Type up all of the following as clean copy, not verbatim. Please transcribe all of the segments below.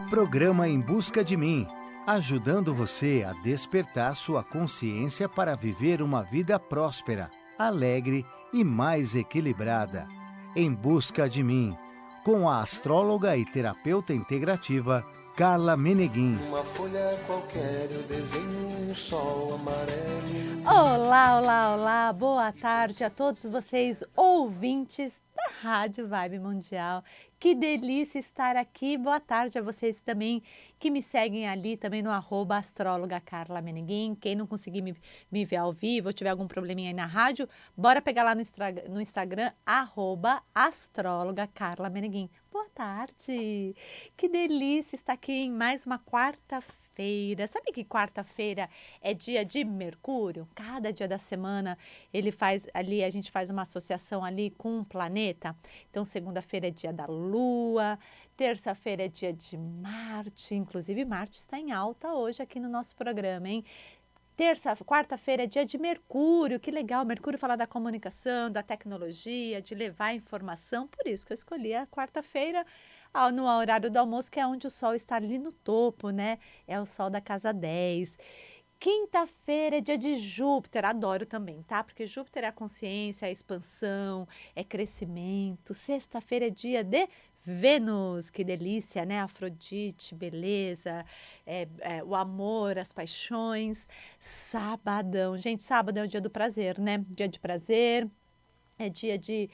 Programa Em Busca de Mim, ajudando você a despertar sua consciência para viver uma vida próspera, alegre e mais equilibrada. Em Busca de Mim, com a astróloga e terapeuta integrativa Carla Meneguin. Uma folha qualquer eu desenho um sol amarelo. Olá, olá, olá, boa tarde a todos vocês ouvintes da Rádio Vibe Mundial. Que delícia estar aqui, boa tarde a vocês também que me seguem ali também no @astróloga Carla Meneguin. Quem não conseguir me ver ao vivo ou tiver algum probleminha aí na rádio, bora pegar lá no Instagram, @astróloga Carla Meneguin. Boa tarde, que delícia estar aqui em mais uma quarta-feira. Sabe que quarta-feira é dia de Mercúrio? Cada dia da semana ele faz ali, a gente faz uma associação ali com um planeta. Então, segunda-feira é dia da Lua, terça-feira é dia de Marte, inclusive Marte está em alta hoje aqui no nosso programa, hein? Quarta-feira é dia de Mercúrio, que legal, Mercúrio fala da comunicação, da tecnologia, de levar informação, por isso que eu escolhi a quarta-feira no horário do almoço, que é onde o sol está ali no topo, né? É o sol da casa 10. Quinta-feira é dia de Júpiter, adoro também, tá? Porque Júpiter é a consciência, é a expansão, é crescimento. Sexta-feira é dia de Vênus, que delícia, né? Afrodite, beleza, o amor, as paixões. Sabadão, gente, sábado é o dia do prazer, né? Dia de prazer. É dia de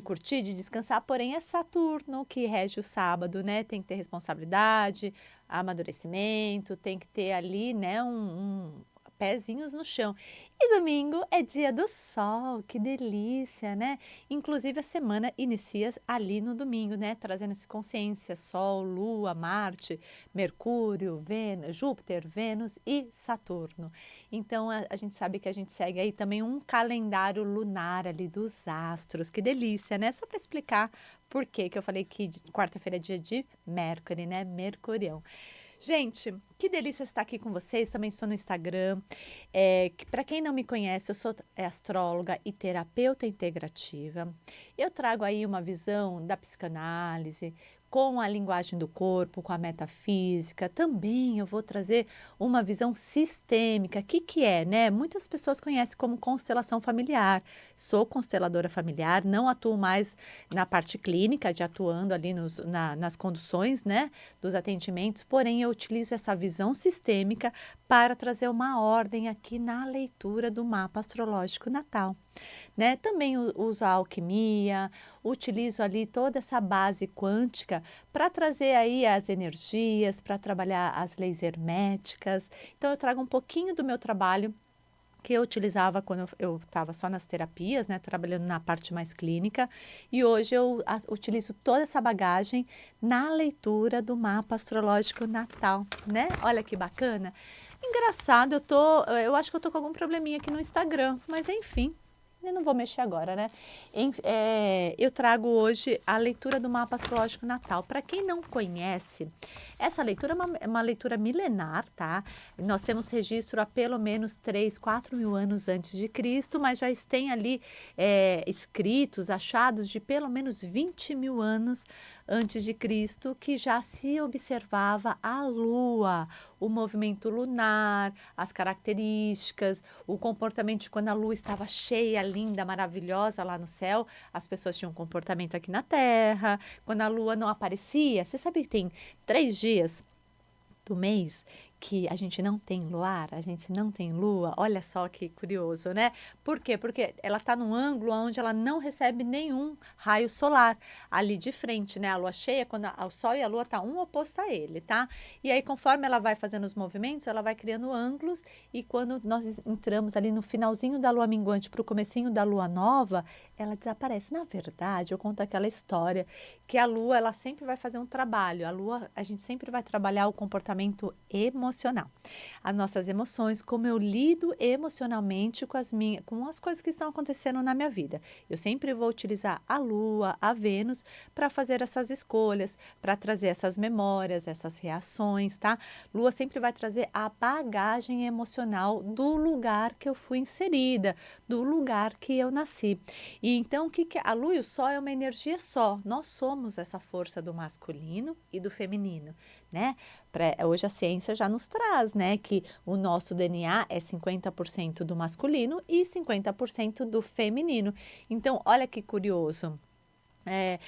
curtir, de descansar, porém é Saturno que rege o sábado, né? Tem que ter responsabilidade, amadurecimento, tem que ter ali, né, pezinhos no chão. E domingo é dia do sol, que delícia, né? Inclusive a semana inicia ali no domingo, né? Trazendo essa consciência, Sol, Lua, Marte, Mercúrio, Júpiter, Vênus e Saturno. Então a gente sabe que a gente segue aí também um calendário lunar ali dos astros, que delícia, né? Só para explicar por que eu falei que quarta-feira é dia de Mercury, né? Mercurião. Gente, que delícia estar aqui com vocês, também estou no Instagram. Para quem não me conhece, eu sou astróloga e terapeuta integrativa. Eu trago aí uma visão da psicanálise, com a linguagem do corpo, com a metafísica. Também eu vou trazer uma visão sistêmica. O que é, né? Muitas pessoas conhecem como constelação familiar. Sou consteladora familiar, não atuo mais na parte clínica, de atuando ali nas conduções, né, dos atendimentos, porém eu utilizo essa visão sistêmica para trazer uma ordem aqui na leitura do mapa astrológico natal. Né? Também uso a alquimia, utilizo ali toda essa base quântica para trazer aí as energias, para trabalhar as leis herméticas. Então eu trago um pouquinho do meu trabalho que eu utilizava quando eu estava só nas terapias, né, trabalhando na parte mais clínica, e hoje eu utilizo toda essa bagagem na leitura do mapa astrológico natal, né? Olha que bacana. Engraçado, eu acho que eu tô com algum probleminha aqui no Instagram, mas enfim, eu não vou mexer agora, né? Eu trago hoje a leitura do mapa astrológico natal. Para quem não conhece, essa leitura é uma leitura milenar, tá? Nós temos registro há pelo menos 3, 4 mil anos antes de Cristo, mas já tem ali escritos, achados de pelo menos 20 mil anos antes de Cristo, que já se observava a Lua, o movimento lunar, as características, o comportamento de quando a Lua estava cheia, linda, maravilhosa lá no céu, as pessoas tinham um comportamento aqui na Terra. Quando a Lua não aparecia, você sabe que tem 3 dias do mês que a gente não tem luar, a gente não tem lua. Olha só que curioso, né? Por quê? Porque ela está num ângulo onde ela não recebe nenhum raio solar ali de frente, né? A lua cheia, quando o sol e a lua tá um oposto a ele, tá? E aí, conforme ela vai fazendo os movimentos, ela vai criando ângulos, e quando nós entramos ali no finalzinho da lua minguante para o comecinho da lua nova, ela desaparece. Na verdade, eu conto aquela história que a lua, ela sempre vai fazer um trabalho. A lua, a gente sempre vai trabalhar o comportamento emocional, as nossas emoções, como eu lido emocionalmente com as coisas que estão acontecendo na minha vida. Eu sempre vou utilizar a Lua, a Vênus, para fazer essas escolhas, para trazer essas memórias, essas reações, tá? Lua sempre vai trazer a bagagem emocional do lugar que eu fui inserida, do lugar que eu nasci. E então, a lua e o sol é uma energia só. Nós somos essa força do masculino e do feminino, né? Hoje a ciência já nos traz, né, que o nosso DNA é 50% do masculino e 50% do feminino. Então, olha que curioso. É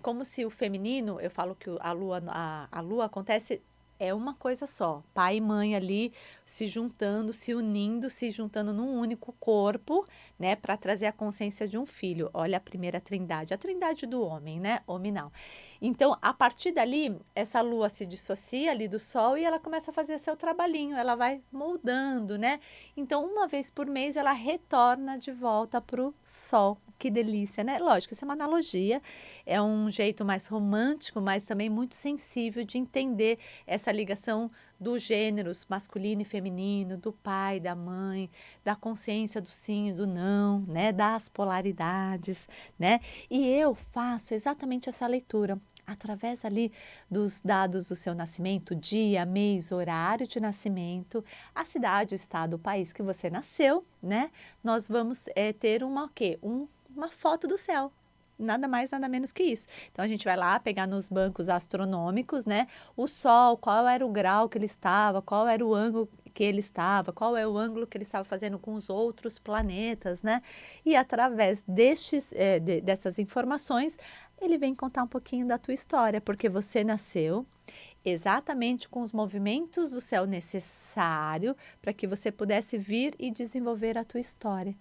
como se o feminino, eu falo que a lua acontece, é uma coisa só, pai e mãe ali se juntando, se unindo, se juntando num único corpo, né, para trazer a consciência de um filho. Olha a primeira trindade, a trindade do homem, né, hominal. Então, a partir dali, essa lua se dissocia ali do sol e ela começa a fazer seu trabalhinho, ela vai moldando, né? Então, uma vez por mês, ela retorna de volta para o sol. Que delícia, né? Lógico, isso é uma analogia, é um jeito mais romântico, mas também muito sensível de entender essa ligação dos gêneros masculino e feminino, do pai, da mãe, da consciência do sim e do não, né? Das polaridades, né? E eu faço exatamente essa leitura. Através ali dos dados do seu nascimento, dia, mês, horário de nascimento, a cidade, o estado, o país que você nasceu, né? Nós vamos ter o quê? Uma foto do céu. Nada mais, nada menos que isso. Então, a gente vai lá pegar nos bancos astronômicos, né? O Sol, qual era o grau que ele estava, qual era o ângulo que ele estava, qual é o ângulo que ele estava fazendo com os outros planetas, né? E através dessas informações, ele vem contar um pouquinho da tua história, porque você nasceu exatamente com os movimentos do céu necessário para que você pudesse vir e desenvolver a tua história,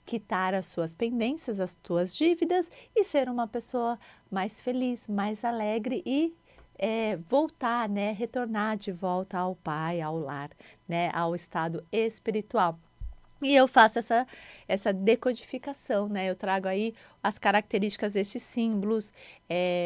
quitar as suas pendências, as tuas dívidas e ser uma pessoa mais feliz, mais alegre e voltar, né, retornar de volta ao pai, ao lar, né, ao estado espiritual. E eu faço essa decodificação, né? Eu trago aí as características destes símbolos,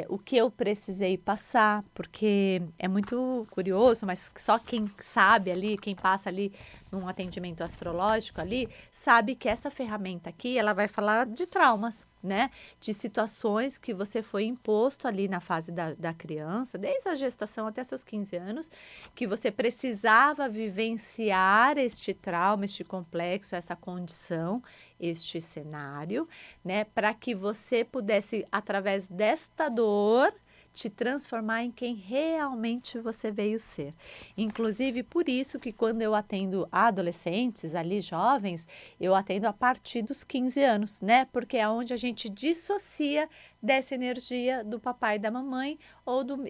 o que eu precisei passar, porque é muito curioso, mas só quem sabe ali, quem passa ali num atendimento astrológico ali, sabe que essa ferramenta aqui, ela vai falar de traumas, né? De situações que você foi imposto ali na fase da criança, desde a gestação até seus 15 anos, que você precisava vivenciar este trauma, este complexo, essa condição, este cenário, né? Para que você pudesse, através desta dor, te transformar em quem realmente você veio ser. Inclusive, por isso que quando eu atendo adolescentes, ali jovens, eu atendo a partir dos 15 anos, né? Porque é onde a gente dissocia dessa energia do papai e da mamãe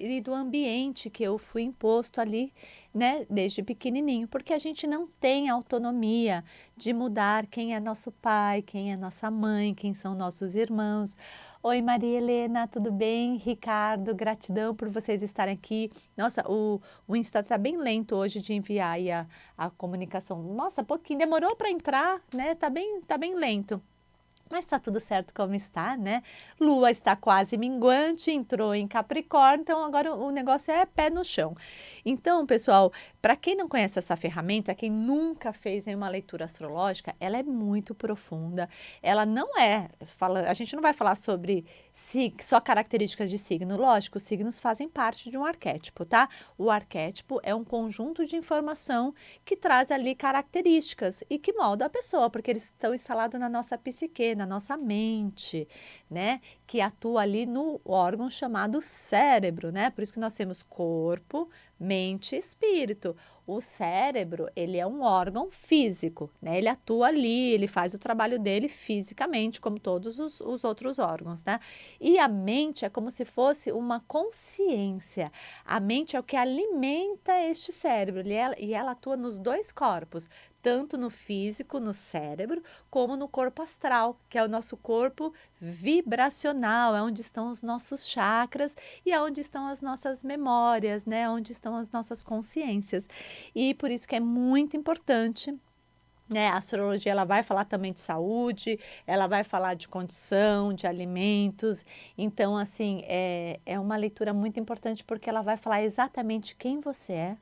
e do ambiente que eu fui imposto ali, né? Desde pequenininho. Porque a gente não tem autonomia de mudar quem é nosso pai, quem é nossa mãe, quem são nossos irmãos. Oi, Maria Helena, tudo bem? Ricardo, gratidão por vocês estarem aqui. Nossa, o Insta tá bem lento hoje de enviar aí a comunicação. Nossa, pouquinho, demorou para entrar, né? Tá bem lento. Mas está tudo certo como está, né? Lua está quase minguante, entrou em Capricórnio, então agora o negócio é pé no chão. Então, pessoal, para quem não conhece essa ferramenta, quem nunca fez nenhuma leitura astrológica, ela é muito profunda. Ela não a gente não vai falar sobre só características de signo. Lógico, os signos fazem parte de um arquétipo, tá? O arquétipo é um conjunto de informação que traz ali características e que molda a pessoa, porque eles estão instalados na nossa psique, na nossa mente, né? Que atua ali no órgão chamado cérebro, né? Por isso que nós temos corpo, mente e espírito. O cérebro, ele é um órgão físico, né? Ele atua ali, ele faz o trabalho dele fisicamente, como todos os outros órgãos, né? E a mente é como se fosse uma consciência. A mente é o que alimenta este cérebro, e ela atua nos dois corpos, tanto no físico, no cérebro, como no corpo astral, que é o nosso corpo vibracional, é onde estão os nossos chakras e é onde estão as nossas memórias, né? Onde estão as nossas consciências. E por isso que é muito importante, né? A astrologia, ela vai falar também de saúde, ela vai falar de condição, de alimentos. Então, assim, é uma leitura muito importante porque ela vai falar exatamente quem você é,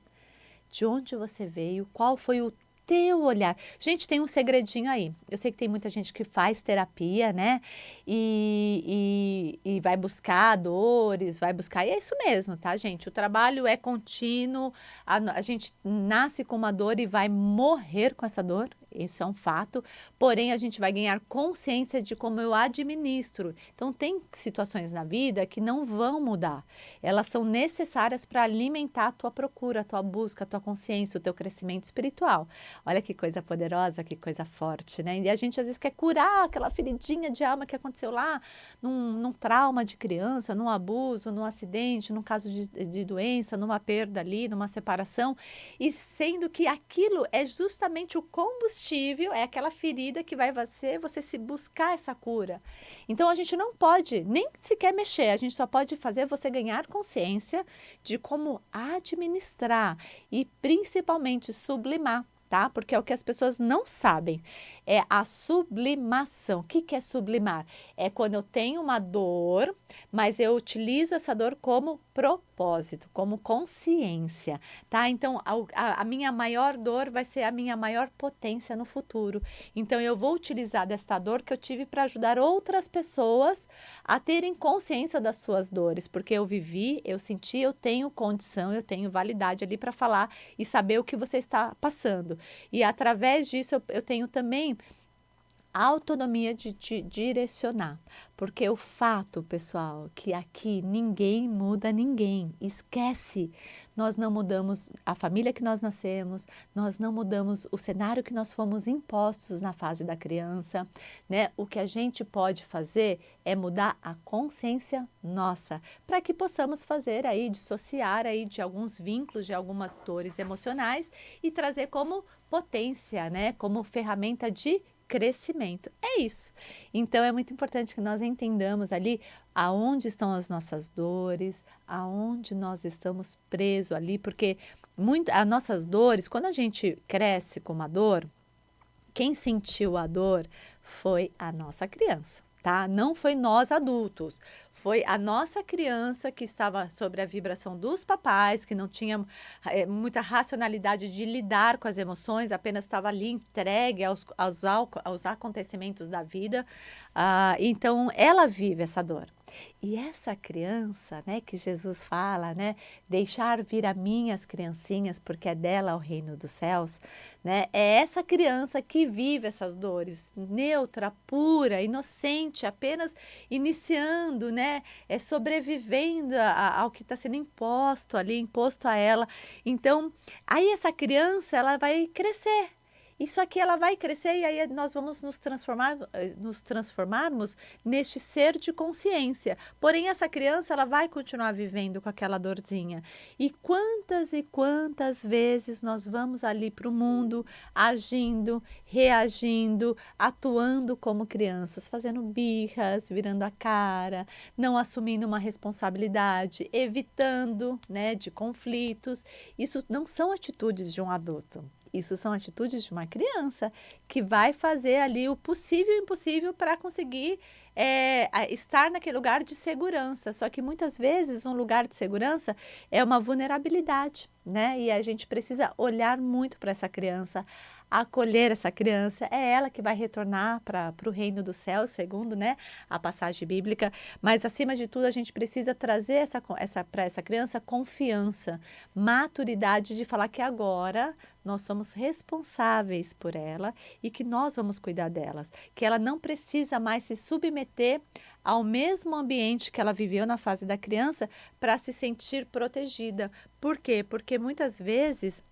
de onde você veio, qual foi o teu olhar. Gente, tem um segredinho aí. Eu sei que tem muita gente que faz terapia, né? E vai buscar dores, vai buscar. E é isso mesmo, tá, gente? O trabalho é contínuo. A gente nasce com uma dor e vai morrer com essa dor. Isso é um fato, porém a gente vai ganhar consciência de como eu administro. Então tem situações na vida que não vão mudar. Elas são necessárias para alimentar a tua procura, a tua busca, a tua consciência, o teu crescimento espiritual. Olha que coisa poderosa, que coisa forte, né? E a gente às vezes quer curar aquela feridinha de alma que aconteceu lá num trauma de criança, num abuso, num acidente, num caso de doença, numa perda ali, numa separação, e sendo que aquilo é justamente o combustível, é aquela ferida que vai fazer você se buscar essa cura. Então a gente não pode nem sequer mexer, a gente só pode fazer você ganhar consciência de como administrar e principalmente sublimar. Tá? Porque é o que as pessoas não sabem, é a sublimação. O que é sublimar? É quando eu tenho uma dor, mas eu utilizo essa dor como propósito, como consciência, tá? Então, a minha maior dor vai ser a minha maior potência no futuro. Então, eu vou utilizar desta dor que eu tive para ajudar outras pessoas a terem consciência das suas dores, porque eu vivi, eu senti, eu tenho condição, eu tenho validade ali para falar e saber o que você está passando. E através disso eu tenho também a autonomia de te direcionar, porque o fato, pessoal, que aqui ninguém muda ninguém, esquece, nós não mudamos a família que nós nascemos, nós não mudamos o cenário que nós fomos impostos na fase da criança, né? O que a gente pode fazer é mudar a consciência nossa, para que possamos fazer aí, dissociar aí de alguns vínculos, de algumas dores emocionais e trazer como potência, né? Como ferramenta de crescimento. É isso. Então é muito importante que nós entendamos ali aonde estão as nossas dores, aonde nós estamos presos ali, porque as nossas dores, quando a gente cresce com uma dor, quem sentiu a dor foi a nossa criança. Tá? Não foi nós adultos, foi a nossa criança que estava sobre a vibração dos papais, que não tinha muita racionalidade de lidar com as emoções, apenas estava ali entregue aos acontecimentos da vida. Então, ela vive essa dor. E essa criança, né, que Jesus fala, né, deixar vir a mim as criancinhas, porque é dela o reino dos céus, né, é essa criança que vive essas dores, neutra, pura, inocente, apenas iniciando, né, sobrevivendo ao que está sendo imposto ali, imposto a ela. Então, aí essa criança, ela vai crescer. Isso aqui ela vai crescer e aí nós vamos nos transformarmos neste ser de consciência. Porém, essa criança ela vai continuar vivendo com aquela dorzinha. E quantas vezes nós vamos ali para o mundo agindo, reagindo, atuando como crianças, fazendo birras, virando a cara, não assumindo uma responsabilidade, evitando, né, de conflitos. Isso não são atitudes de um adulto. Isso são atitudes de uma criança que vai fazer ali o possível e o impossível para conseguir estar naquele lugar de segurança. Só que muitas vezes um lugar de segurança é uma vulnerabilidade, né? E a gente precisa olhar muito para essa criança, acolher essa criança, é ela que vai retornar para o reino do céu, segundo, né, a passagem bíblica, mas acima de tudo a gente precisa trazer para essa criança confiança, maturidade de falar que agora nós somos responsáveis por ela e que nós vamos cuidar delas, que ela não precisa mais se submeter ao mesmo ambiente que ela viveu na fase da criança para se sentir protegida. Por quê? Porque muitas vezes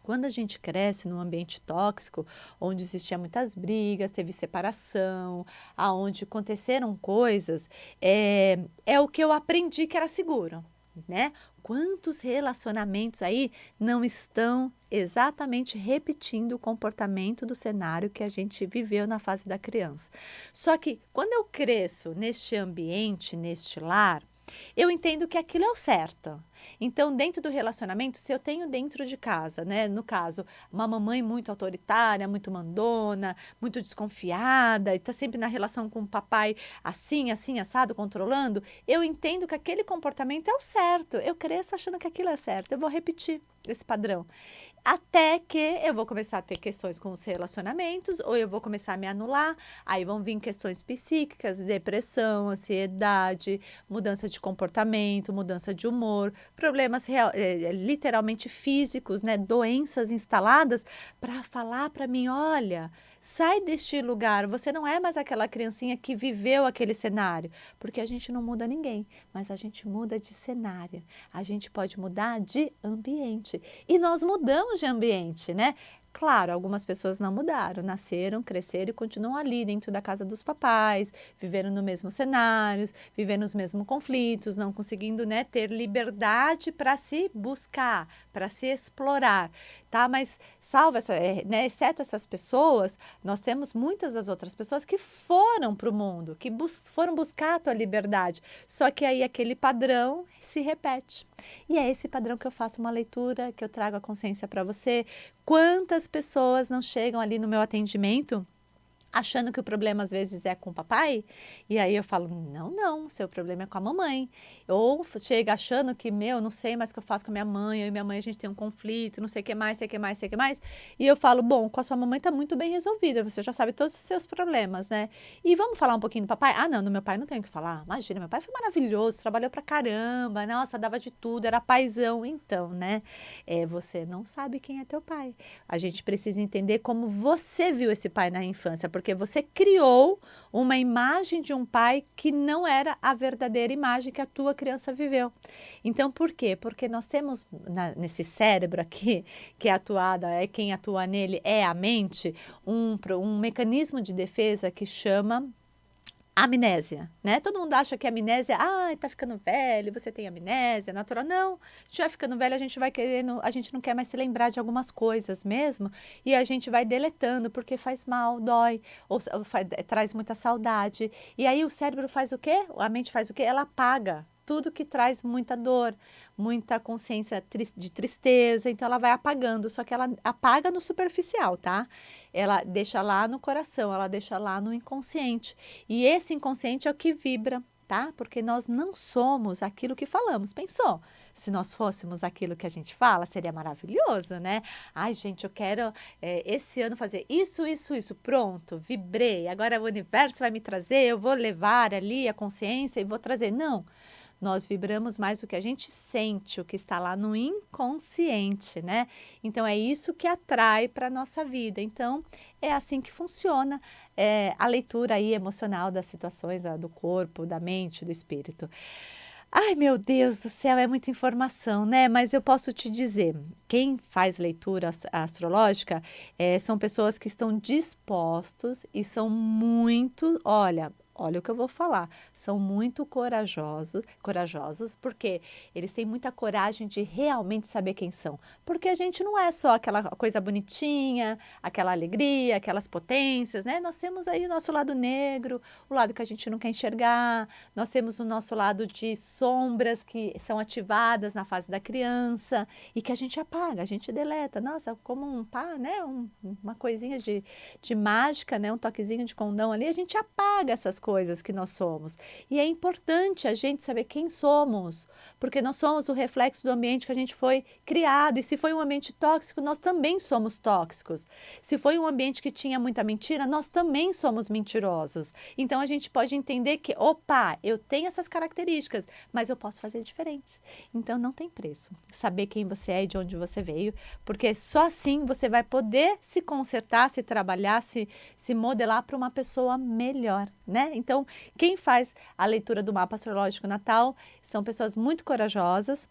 quando a gente cresce num ambiente tóxico, onde existiam muitas brigas, teve separação, aonde aconteceram coisas, é o que eu aprendi que era seguro, né? Quantos relacionamentos aí não estão exatamente repetindo o comportamento do cenário que a gente viveu na fase da criança? Só que quando eu cresço neste ambiente, neste lar, eu entendo que aquilo é o certo. Então, dentro do relacionamento, se eu tenho dentro de casa, né, no caso, uma mamãe muito autoritária, muito mandona, muito desconfiada, e está sempre na relação com o papai assim, assado, controlando, eu entendo que aquele comportamento é o certo. Eu cresço achando que aquilo é certo. Eu vou repetir esse padrão. Até que eu vou começar a ter questões com os relacionamentos, ou eu vou começar a me anular, aí vão vir questões psíquicas, depressão, ansiedade, mudança de comportamento, mudança de humor, problemas literalmente físicos, né, doenças instaladas, para falar para mim, olha, sai deste lugar, você não é mais aquela criancinha que viveu aquele cenário, porque a gente não muda ninguém, mas a gente muda de cenário, a gente pode mudar de ambiente, e nós mudamos de ambiente, né? Claro, algumas pessoas não mudaram, nasceram, cresceram e continuam ali dentro da casa dos papais, viveram no mesmo cenários, vivendo os mesmos conflitos, não conseguindo, né, ter liberdade para se buscar, para se explorar, tá? Mas né, exceto essas pessoas, nós temos muitas das outras pessoas que foram para o mundo, que foram buscar a tua liberdade, só que aí aquele padrão se repete. E é esse padrão que eu faço uma leitura, que eu trago a consciência para você. Quantas pessoas não chegam ali no meu atendimento achando que o problema às vezes é com o papai, e aí eu falo, não, seu problema é com a mamãe. Ou chega achando que, não sei mais o que eu faço com a minha mãe, eu e minha mãe a gente tem um conflito, não sei o que mais, sei o que mais, sei o que mais. E eu falo, bom, com a sua mamãe tá muito bem resolvida, você já sabe todos os seus problemas, né? E vamos falar um pouquinho do papai? Ah, não, do meu pai não tenho o que falar. Imagina, meu pai foi maravilhoso, trabalhou pra caramba, nossa, dava de tudo, era paizão. Então, né? Você não sabe quem é teu pai. A gente precisa entender como você viu esse pai na infância, porque você criou uma imagem de um pai que não era a verdadeira imagem que a tua criança viveu. Então, por quê? Porque nós temos nesse cérebro aqui, que é quem atua nele é a mente, um mecanismo de defesa que chama amnésia, né? Todo mundo acha que a amnésia, tá ficando velho, você tem amnésia, natural. Não, a gente vai ficando velho, a gente não quer mais se lembrar de algumas coisas mesmo, e a gente vai deletando, porque faz mal, dói, ou traz muita saudade. E aí o cérebro faz o quê? A mente faz o quê? Ela apaga tudo que traz muita dor, muita consciência de tristeza, então ela vai apagando, só que ela apaga no superficial, tá? Ela deixa lá no coração, ela deixa lá no inconsciente, e esse inconsciente é o que vibra, tá? Porque nós não somos aquilo que falamos. Pensou? Se nós fôssemos aquilo que a gente fala, seria maravilhoso, né? Ai, gente, eu quero esse ano fazer isso, pronto, vibrei, agora o universo vai me trazer, eu vou levar ali a consciência e vou trazer. Não. Nós vibramos mais do que a gente sente, o que está lá no inconsciente, né? Então, é isso que atrai para a nossa vida. Então, é assim que funciona a leitura aí emocional das situações do corpo, da mente, do espírito. Ai, meu Deus do céu, é muita informação, né? Mas eu posso te dizer, quem faz leitura astrológica são pessoas que estão dispostos e são muito, olha o que eu vou falar, são muito corajosos, porque eles têm muita coragem de realmente saber quem são. Porque a gente não é só aquela coisa bonitinha, aquela alegria, aquelas potências, né? Nós temos aí o nosso lado negro, o lado que a gente não quer enxergar, nós temos o nosso lado de sombras que são ativadas na fase da criança e que a gente apaga, a gente deleta. Nossa, como um pá, né? Uma coisinha de mágica, né? Um toquezinho de condão ali, a gente apaga essas coisas que nós somos. E é importante a gente saber quem somos, porque nós somos o reflexo do ambiente que a gente foi criado. E se foi um ambiente tóxico, nós também somos tóxicos. Se foi um ambiente que tinha muita mentira, nós também somos mentirosos. Então a gente pode entender que, opa, eu tenho essas características, mas eu posso fazer diferente. Então não tem preço saber quem você é e de onde você veio, porque só assim você vai poder se consertar, se trabalhar, se modelar para uma pessoa melhor, né? Então, quem faz a leitura do mapa astrológico natal são pessoas muito corajosas,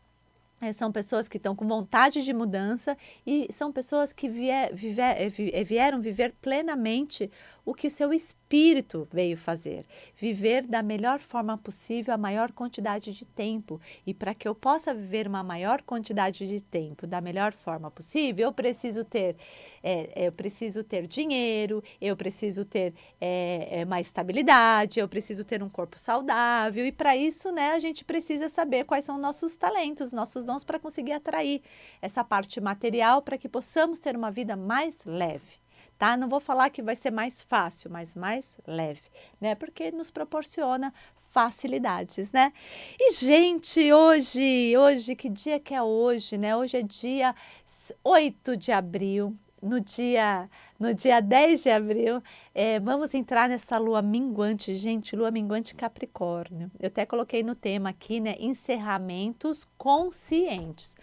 são pessoas que estão com vontade de mudança e são pessoas que vieram viver plenamente o que o seu espírito veio fazer. Viver da melhor forma possível a maior quantidade de tempo. E para que eu possa viver uma maior quantidade de tempo da melhor forma possível, eu preciso ter dinheiro, eu preciso ter mais estabilidade, eu preciso ter um corpo saudável. E para isso, né, a gente precisa saber quais são nossos talentos, nossos dons para conseguir atrair essa parte material para que possamos ter uma vida mais leve. Tá? Não vou falar que vai ser mais fácil, mas mais leve, né? Porque nos proporciona facilidades, né? E, gente, hoje, que dia que é hoje, né? Hoje é dia 8 de abril. No dia No dia 10 de abril, vamos entrar nessa lua minguante. Gente, lua minguante em Capricórnio. Eu até coloquei no tema aqui, né? Encerramentos conscientes.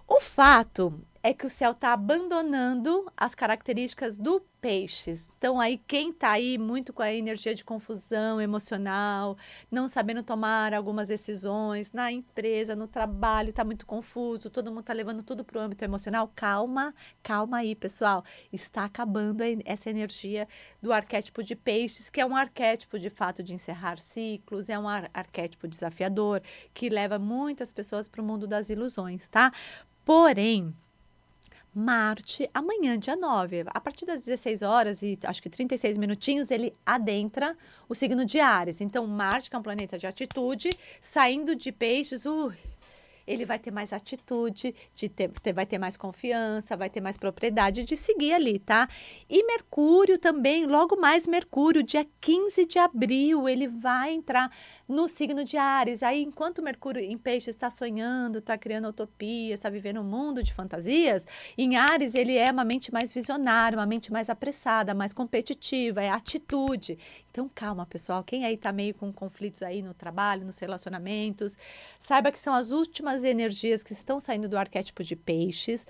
O fato é que o céu está abandonando as características do peixes. Então, aí, quem está aí muito com a energia de confusão emocional, não sabendo tomar algumas decisões na empresa, no trabalho, está muito confuso, todo mundo está levando tudo para o âmbito emocional. Calma, calma aí, pessoal. Está acabando essa energia do arquétipo de peixes, que é um arquétipo, de fato, de encerrar ciclos, é um arquétipo desafiador, que leva muitas pessoas para o mundo das ilusões, tá? Porém, Marte, amanhã, dia 9, a partir das 16 horas e acho que 36 minutinhos, ele adentra o signo de Áries. Então, Marte, que é um planeta de atitude, saindo de peixes, ele vai ter mais atitude, vai ter mais confiança, vai ter mais propriedade de seguir ali, tá? E Mercúrio também, logo mais Mercúrio, dia 15 de abril, ele vai entrar no signo de Áries. Aí, enquanto Mercúrio em Peixes está sonhando, está criando utopia, está vivendo um mundo de fantasias, em Áries ele é uma mente mais visionária, uma mente mais apressada, mais competitiva, é atitude. Então, calma, pessoal. Quem aí está meio com conflitos aí no trabalho, nos relacionamentos, saiba que são as últimas energias que estão saindo do arquétipo de Peixes.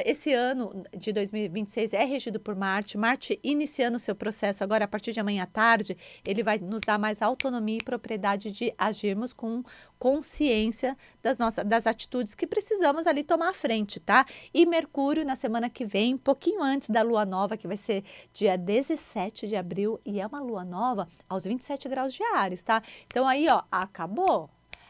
Esse ano de 2026 é regido por Marte. Marte iniciando o seu processo agora, a partir de amanhã à tarde, ele vai nos dar mais autonomia e propriedade de agirmos com consciência das atitudes que precisamos ali tomar à frente, tá? E Mercúrio na semana que vem, um pouquinho antes da lua nova, que vai ser dia 17 de abril, e é uma lua nova aos 27 graus de Áries, tá? Então aí, ó, acabou.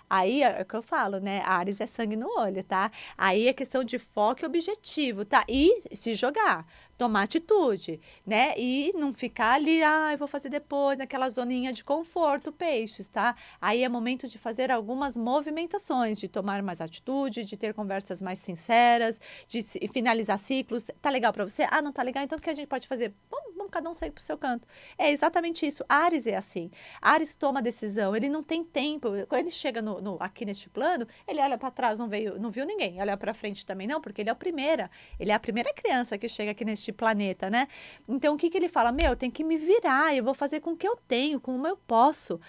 Aí é o que eu falo, né? Áries é sangue no olho, tá? Aí é questão de foco e objetivo, tá? E se jogar, tomar atitude, né? E não ficar ali, eu vou fazer depois, naquela zoninha de conforto, peixes, tá? Aí é momento de fazer algumas movimentações, de tomar mais atitude, de ter conversas mais sinceras, de finalizar ciclos. Tá legal pra você? Não tá legal? Então o que a gente pode fazer? Vamos cada um sair pro seu canto. É exatamente isso. Áries é assim. Áries toma decisão, ele não tem tempo. Quando ele chega aqui neste plano, ele olha para trás, não viu ninguém. Olha para frente também não, porque ele é a primeira criança que chega aqui neste planeta, né? Então, o que ele fala? Tem que me virar, eu vou fazer com o que eu tenho, com o eu posso.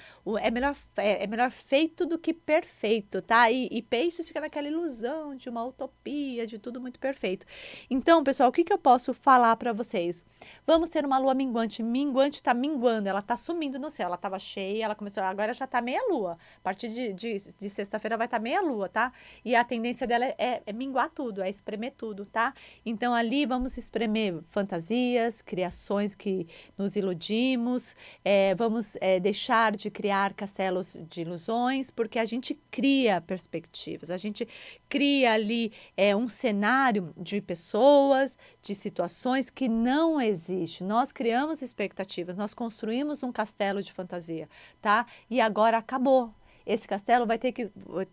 É melhor feito do que perfeito, tá? E Peixes fica naquela ilusão de uma utopia, de tudo muito perfeito. Então, pessoal, o que eu posso falar para vocês? Vamos ter uma lua minguante. Minguante está minguando, ela está sumindo no céu. Ela estava cheia, ela começou, agora já está meia lua. A partir de sexta-feira vai estar meia lua, tá? E a tendência dela é minguar tudo, é espremer tudo, tá? Então ali vamos espremer fantasias, criações que nos iludimos, vamos deixar de criar castelos de ilusões, porque a gente cria perspectivas, a gente cria ali um cenário de pessoas, de situações que não existe. Nós criamos expectativas, nós construímos um castelo de fantasia, tá? E agora acabou. Esse castelo vai ter que...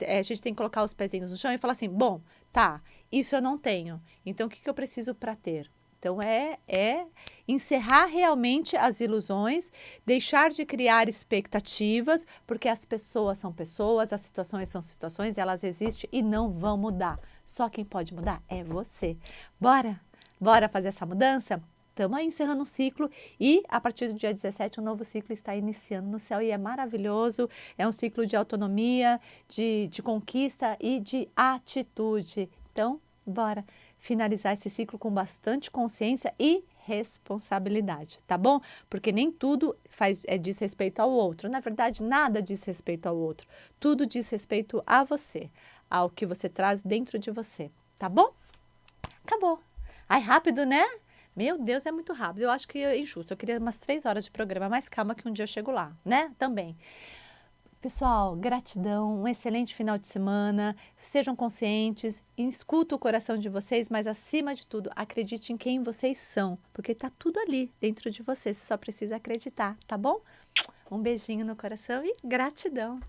a gente tem que colocar os pezinhos no chão e falar assim, bom, tá, isso eu não tenho. Então, o que eu preciso para ter? Então, encerrar realmente as ilusões, deixar de criar expectativas, porque as pessoas são pessoas, as situações são situações, elas existem e não vão mudar. Só quem pode mudar é você. Bora? Bora fazer essa mudança? Estamos encerrando um ciclo e a partir do dia 17 um novo ciclo está iniciando no céu e é maravilhoso, é um ciclo de autonomia, de conquista e de atitude. Então, bora finalizar esse ciclo com bastante consciência e responsabilidade, tá bom? Porque nem tudo diz respeito ao outro, na verdade nada diz respeito ao outro, tudo diz respeito a você, ao que você traz dentro de você, tá bom? Acabou. Ai, rápido, né? Meu Deus, é muito rápido. Eu acho que é injusto. Eu queria umas 3 horas de programa, mas calma que um dia eu chego lá, né? Também. Pessoal, gratidão, um excelente final de semana. Sejam conscientes, escuta o coração de vocês, mas acima de tudo, acredite em quem vocês são, porque tá tudo ali dentro de vocês. Você só precisa acreditar, tá bom? Um beijinho no coração e gratidão.